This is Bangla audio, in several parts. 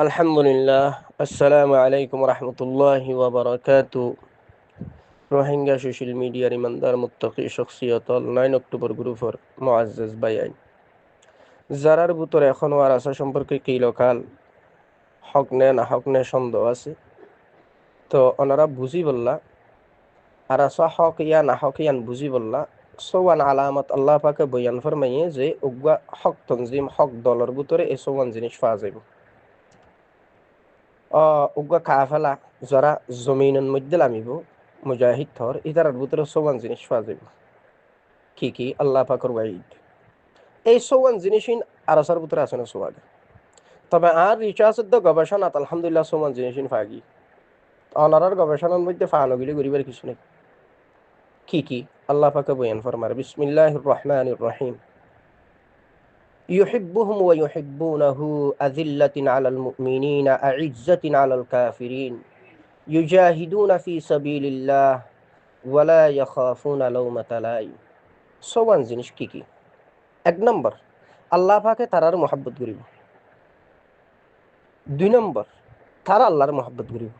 আলহামদুলিল্লাহ, আসসালামু আলাইকুম রহমতুল্লাহি ওয়া বারাকাতু। রোহিঙ্গা সোশ্যাল মিডিয়ার ইমানদার মুত্তাকি শখসিয়ত 9 অক্টোবর গ্রুপর মুআজ্জাজ বায়ান যারার ভিতরে এখনো আর আসা সম্পর্কে কিলকাল হক নে না হক নে সন্দেহ আছে, তো ওনারা বুঝি বললা আর আসা হক ইয়া না হক ইয়ান বুঝি বললা সোয়ান আলামত আল্লাহ পাকে বয়ান ফরমাইয়ে যে উগা হক তনজিম হক দলের ভিতরে এই সোয়ান জিনিস পাওয়া যাবে। উগা কাফেলা যারা জমিনের মধ্যে নামিব মুজাহিদ থর ইতারার ভিতরে সোয়ান জিনিস পাওয়া যাবে। কি কি আল্লাহ পাকের ওয়াইদ এই সোয়ান জিনিস আরসার ভিতরে আছে না সোয়াগ, তবে আর রিচার্জের গবেষণাত আলহামদুলিল্লাহ সোয়ান জিনিস ফাগি অনারার গবেষণার মধ্যে ফানগিলি গরিবের কিছু নেই। কি আল্লাহ পাকে বয়ান ফরমার বিসমিল্লাহির রহমানির রহিম يحبهم ويحبونه أذلة على المؤمنين أعزة على الكافرين يجاهدون في سبيل الله ওয়ালা ইয়াখাফুনা লাউমাতা লাইম। সোয়ান জিনিস কি? এক নম্বর, আল্লাহ পাকে তারার মহব্বত করিব। দুই নম্বর, তারা আল্লাহর মহব্বত করিব।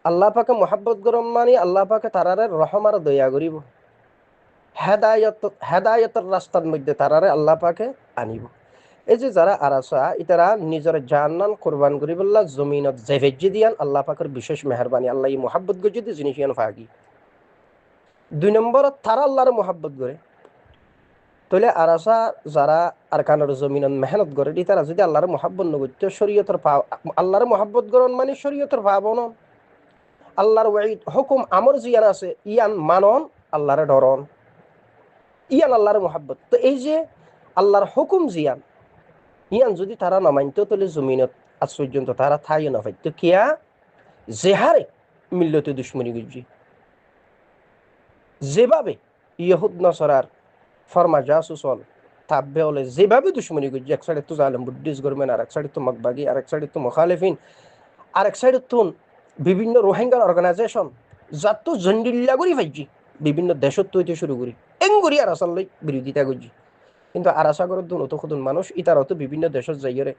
আল্লাহ পাকে মহব্বত করম মানে আল্লাহ পাকে তারারে রহম আর দয়া করিব। হেদায়তের রাস্তার মধ্যে তারারে আল্লাহ পাকে আনিব। এই যে যারা আরাসা ইতারা নিজের জানান কোরবান করিবল্লাহ জমিনত জেভেজ্জি দিয়ান আল্লাহ পাকের বিশেষ মেহরবানি আল্লাহ এই মহব্বত গজিতে জিনিস ইয়ান ফাগি। দুই নম্বর, তারা আল্লাহর মহব্বত করে তাহলে আরাসা যারা আরকানের জমিনত মেহনত করে দি তারা যদি আল্লাহর মহাব্বত নগত্য শরীয়তের আল্লাহর মহাব্বত করন মানে শরীয়তের পাবন আল্লাহর ওয়াইদ হুকুম আমর জিয়ান আছে ইয়ান মানন আল্লাহর ডরন ইয়ান আল্লাহর মহাব্বত। তো এই যে আল্লাহর হুকুম জিয়ান ইয়ান যদি তারা না মানতো তাহলে জমিনত আজ পর্যন্ত তারা থাইও না পাইতো কিয়া জেহারে মিল্লতে দুশ্মনী গুজি যেভাবে ইহুদ নসরার ফরমা জাসুসল তাব্বে হলে যেভাবে দুশ্মনী করছে, এক সাইডে তো জালেম বুদ্ধিস্ট গভর্নমেন্ট, আর এক সাইডে তো মকবাগি, আর এক সাইডে তো মুখালিফিন, আর এক সাইডে তো বিভিন্ন রোহিঙ্গার অর্গানাইজেশন যার তো জন্ডিল্লা করি ভাইজি বিভিন্ন দেশত তৈতে শুরু করি এঙ্গুরি আর আসাল্লাই বিরোধিতা করছি। কিন্তু আরাসাগরের দুন অত খুদুন মানুষ ইতারও তো বিভিন্ন দেশত যাইরে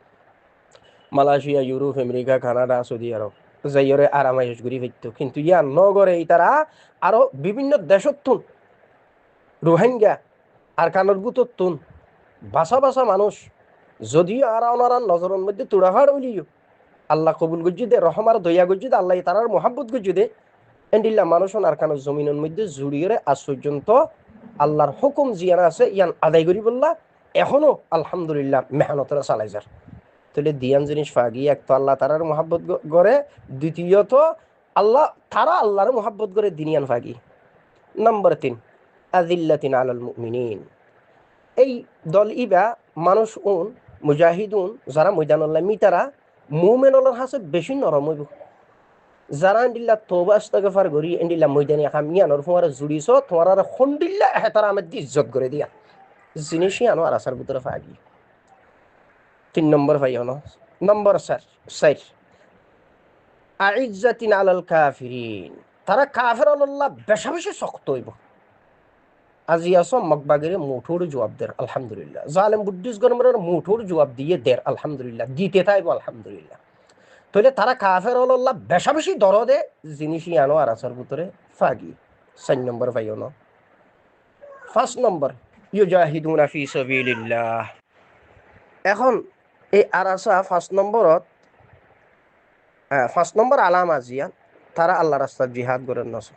Malaysia, Europe, America, Canada, Saudi Arab যাইরে আরামাইশ ঘুরি ফেরত, কিন্তু ইয়া নগরে ইতারা আরো বিভিন্ন দেশত তুন রোহিঙ্গা আর কানের গুতর তুন বাসা বাসা মানুষ যদিও আর ওনারা নজরের মধ্যে তুড়াফাড় হইলিও আল্লাহ কবুল গজ্জি দে রহমার দয়া গজ্জি দে আল্লাহ তারার মহাব্বত গজ্জি দে এন্ডিল্লা মানুষ আর কানের জমিনের মধ্যে জুড়িয়ে আজ পর্যন্ত আল্লাহর হুকুম জিয়ানা আছে ইয়ান আদায় করি বললা এখনো আলহামদুলিল্লাহ মেহনতরা চালাই যার। তাহলে দিয়ান জিনিস ফাগি এক তো আল্লাহ তারার মহাব্বত করে, দ্বিতীয়ত আল্লাহ তারা আল্লাহর মহাব্বত করে দিনিয়ান ফাগি। নম্বর 3, আযিল্লাতিন আলাল মুমিনিন। এই দল ইবা মানুষ মুজাহিদুন যারা ময়দানুল্লাহ মিতারা মুমেনলের হাসে বেশি নরম হইব। যারা এন্ডিল্লা তওবা ইস্তেগফার করি এন্ডিল্লা ময়দানি খামিয়ানোর ফোয়ারে জুড়িছ তোমার আর খন্ডিল্লা হেতারা আমার ইজ্জত করে দিয়া জিনিসই আনো আর আসার ভিতরে ফাগি। 3 নম্বর ভাই হনো। নম্বর 4 আইজ্জাতিন আলাল কাফিরিন। তারা কাফের আল্লাহ বেশা বেশি শক্ত হইব। আজি আসো মকবাগের মুঠোর জবাব দের আলহামদুলিল্লাহ, জালেম বুদ্ধিস্ট গণমের মুঠোর জবাব দিয়ে দের আলহামদুলিল্লাহ, দিতে থাইব আলহামদুলিল্লাহ। তাহলে তারা কাফের আল্লাহ বেশা বেশি দরদে জিনিসই আনো আর আসার ভিতরে ফাগি। 4 নম্বর ভাইও। 5 নম্বর ইউজাহিদুনা ফি সাবিলিল্লাহ। এখন এই আরাসা 5 নম্বর আলামা জিয়া তারা আল্লাহ রাস্তার জিহাদ করেন নস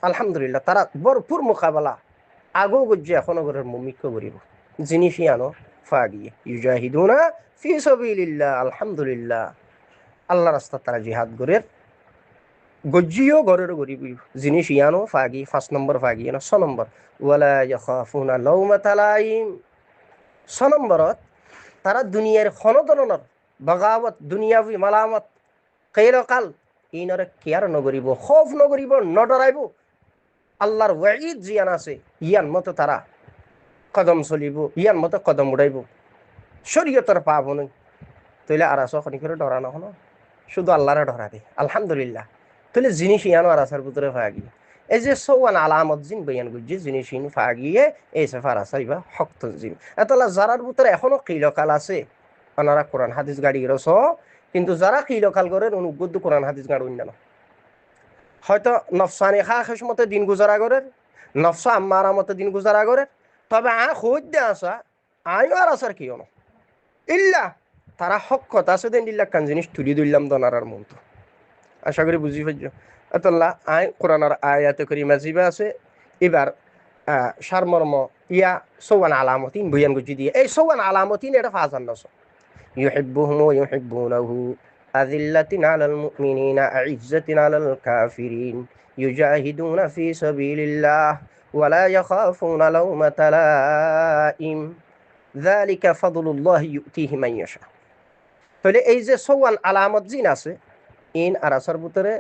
আলহামদুলিল্লাহ তারা ভরপুর মোকাবেলা আগেও গজ্জে এখনো ঘরের মুমিক্য করিব জিনিসই আনো ফাগিয়ে ইউজাহিদুনা ফি সাবিলিল্লাহ আলহামদুলিল্লাহ আল্লাহ রাস্তা তারা জিহাদ করে গজ্জিও ঘরের গরিব জিনিস ইয়ানো ফাগি। 5 নম্বর ফাগি না। 6 নম্বর ওয়ালা ইয়াখাফুনা লাউমাতা লাইম। 6 নম্বরত তারা দুনিয়ার খনদনর বগাবত দুনিয়াবি মালামত কেরকাল ইনরে কেয়ার নগরিব, খৌফ নগরিব, নডরাইব। আল্লাহর ওয়াইদ জিয়ান আছে ইয়ান মতো তারা কদম চলিব, ইয়ান মতো কদম উড়াইব, শরীয়তের পাব নই। তাইলে আর আস খনি করে ডরা নহন, শুধু আল্লাহরে ডরাবে আলহামদুলিল্লাহ। তাহলে জিনিস ইয়ানো আর আসার ভিতরে ফাগি এই যে সৌয়ান আলামত জিন বয়ান গুজি জিনিস ইন ফাগিয়ে এই সেফার আসাইবা হক তনজিম এতলা যারার ভিতরে এখনো কিলকাল আছে ওনারা কোরআন হাদিস গাড়ি রস কিন্তু যারা কিলকাল করেন অনুগুদ্ধ কোরআন হাদিস গাড়ুন না হয়তো নফসানি খা খেস মতে দিন গুজারা করেন নফসা আম্মারা মতে দিন গুজারা করেন তবে খুঁজ দে আসা আইও আর আসার কি না ইল্লা তারা হক কথা আছে দেন ইল্লা কান জিনিস তুলি দিলাম দনারার মতো আশা করি বুঝি পাইছ আতাল্লাহ আই কোরআনের আয়াতে করিমা জিবা আছে এবার সারমর্ম ইয়া সৌয়ান আলামতিন বয়ান গুজি দিয়ে এই সৌয়ান আলামতিন এটা ফাজান নস ইউহিব্বুহুম ওয়া ইউহিব্বুনাহু আযিল্লাতিন আলাল মুমিনিনা আইজ্জাতিন আলাল কাফিরিন ইউজাহিদুনা ফি সাবিলিল্লাহ ওয়া লা ইয়াখাফুনা লাওমাতা লাইম যালিকা ফাদলুল্লাহি ইউতিহি মান ইয়াশা। তাহলে এই যে সৌয়ান আলামত জিন আছে ইন আর আসার ভিতরে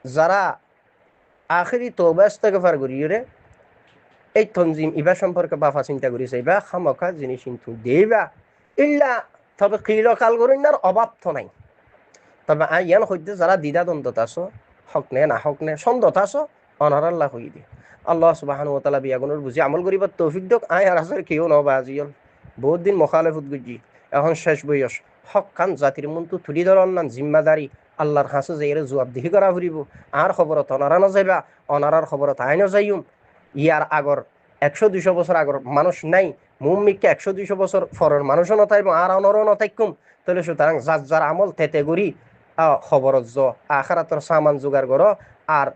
যারা আখেরি তওবা ইস্তেগফার করিরে এই তনজিম ইবা সম্পর্কে বাফা চিন্তা করিছে ইবা খামখা জিনিস কিন্তু দেবা ইল্লা তবে কিলো কাল করিনার অভাব তো নাই তবে ইয়ান হইতে যারা দ্বিধা দ্বন্দ্বত আছো হক নে না হক নে সন্দেহ আছো অনার আল্লাহ হই দি আল্লাহ সুবহানাহু ওয়া তাআলা বিয়াগুনের বুঝি আমল করিবার তৌফিক দক আয় আর আসর কেউ নবা আজিয়ল বহুত দিন মুখালেফত গুজি এখন শেষ বয়স হক কান জাতির মনটো তুলি ধরন না জিম্মাদারি আল্লাহর কাছে যাইরে জবাবদিহি করা ফুরিব আর খবরত অনারা না যাইবা অনারার খবরত আই না যাইম ইয়ার আগর 100-200 বছর আগর মানুষ নাই মুম্মিককে 100-200 বছর ফরের মানুষও নথাইব আর অনরও নথাইকুম তাহলে সুতরাং যার যার আমল তেতে করি খবরত জ আখারাতর সামান জোগাড় করো আর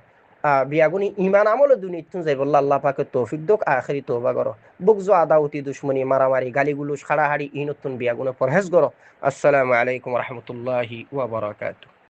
বিয়াগুনি ইমান আমল দুনিয়াতুন যাইব আল্লাহ পাকে তৌফিক দক আখিরি তওবা করো বুকজো আদাউতি দুশমনি মারামারি গালিগুলোস খাড়াহাড়ি ইনতুন বিয়াগুনে পরহেজ করো। আসসালামু আলাইকুম ওয়া রাহমাতুল্লাহি ওয়া বারাকাতুহু।